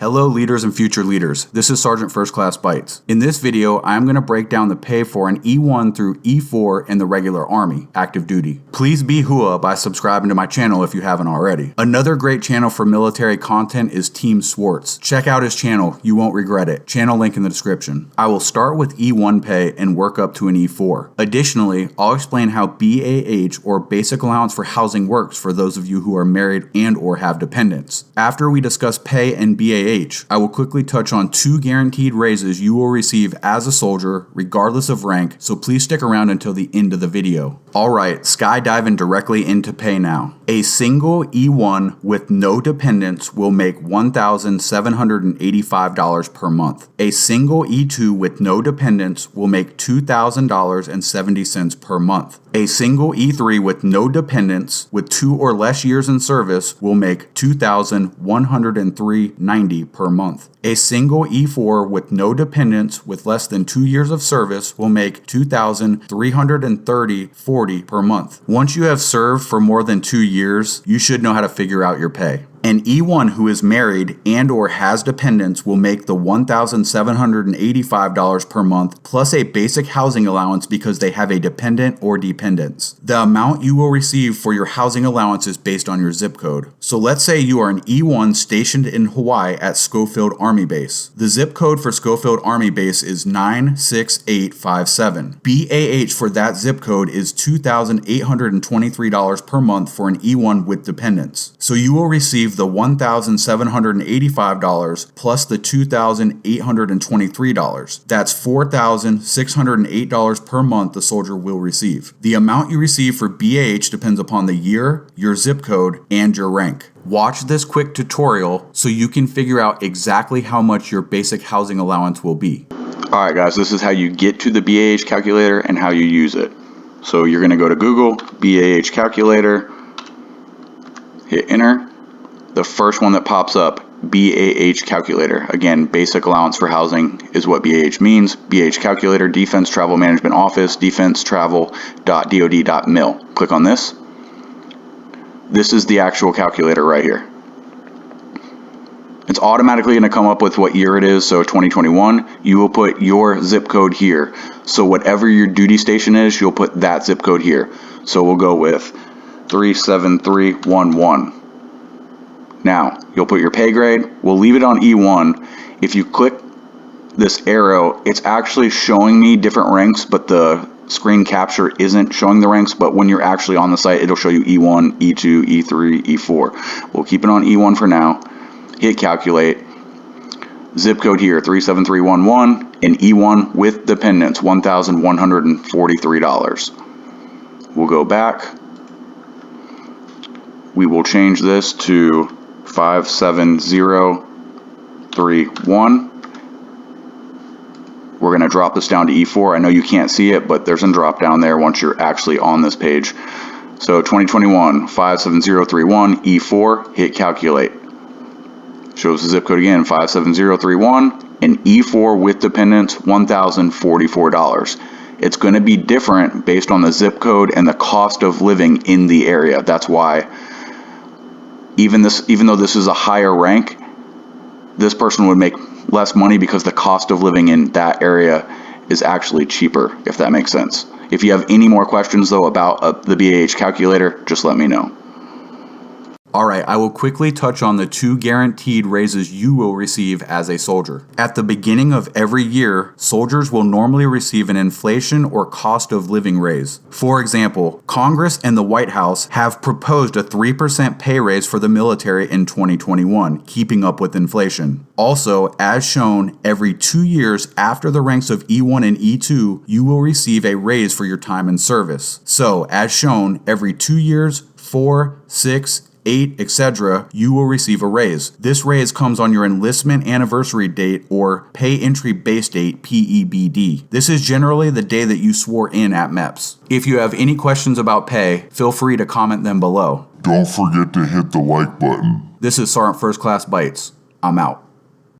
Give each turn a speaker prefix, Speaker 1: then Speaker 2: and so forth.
Speaker 1: Hello leaders and future leaders, this is Sergeant First Class Bites. In this video, I'm going to break down the pay for an E1 through E4 in the regular Army, active duty. Please be HUA by subscribing to my channel if you haven't already. Another great channel for military content is Team Swartz. Check out his channel, you won't regret it. Channel link in the description. I will start with E1 pay and work up to an E4. Additionally, I'll explain how BAH or Basic Allowance for Housing works for those of you who are married and or have dependents. After we discuss pay and BAH, I will quickly touch on 2 guaranteed raises you will receive as a soldier, regardless of rank, so please stick around until the end of the video. Alright, skydiving directly into pay now. A single E1 with no dependents will make $1,785 per month. A single E2 with no dependents will make $2,000.70 per month. A single E3 with no dependents with 2 or less years in service will make $2,103.90 per month. A single E4 with no dependents with less than 2 years of service will make $2,330.40 per month. Once you have served for more than 2 years, you should know how to figure out your pay. An E1 who is married and or has dependents will make the $1,785 per month plus a basic housing allowance because they have a dependent or dependents. The amount you will receive for your housing allowance is based on your zip code. So let's say you are an E1 stationed in Hawaii at Schofield Army Base. The zip code for Schofield Army Base is 96857. BAH for that zip code is $2,823 per month for an E1 with dependents. So you will receive the $1,785 plus the $2,823. That's $4,608 per month the soldier will receive. The amount you receive for BAH depends upon the year, your zip code, and your rank. Watch this quick tutorial so you can figure out exactly how much your basic housing allowance will be.
Speaker 2: Alright guys, this is how you get to the BAH calculator and how you use it. So you're going to go to Google, BAH calculator, hit enter. The first one that pops up, BAH calculator. Again, basic allowance for housing is what BAH means. BAH calculator, Defense Travel Management Office, defensetravel.dod.mil. Click on this. This is the actual calculator right here. It's automatically going to come up with what year it is, so 2021. You will put your zip code here. So whatever your duty station is, you'll put that zip code here. So we'll go with 37311. Now, you'll put your pay grade. We'll leave it on E1. If you click this arrow, it's actually showing me different ranks, but the screen capture isn't showing the ranks, but when you're actually on the site, it'll show you E1, E2, E3, E4. We'll keep it on E1 for now. Hit calculate. Zip code here, 37311, and E1 with dependents, $1,143. We'll go back. We will change this to 57031. We're going to drop this down to E4. I know you can't see it, but there's a drop down there once you're actually on this page. So 2021, 57031, E4, hit calculate. Shows the zip code again, 57031, and E4 with dependents, $1,044. It's going to be different based on the zip code and the cost of living in the area. That's why even though this is a higher rank, this person would make less money because the cost of living in that area is actually cheaper, if that makes sense. If you have any more questions though about the BAH calculator, just let me know.
Speaker 1: Alright, I will quickly touch on the 2 guaranteed raises you will receive as a soldier. At the beginning of every year, soldiers will normally receive an inflation or cost of living raise. For example, Congress and the White House have proposed a 3% pay raise for the military in 2021, keeping up with inflation. Also, as shown, every 2 years after the ranks of E1 and E2, you will receive a raise for your time in service. So, as shown, every 2 years, 4, 6, 8, etc., you will receive a raise. This raise comes on your enlistment anniversary date or pay entry base date, PEBD. This is generally the day that you swore in at MEPS. If you have any questions about pay, feel free to comment them below.
Speaker 3: Don't forget to hit the like button.
Speaker 1: This is Sergeant First Class Bites. I'm out.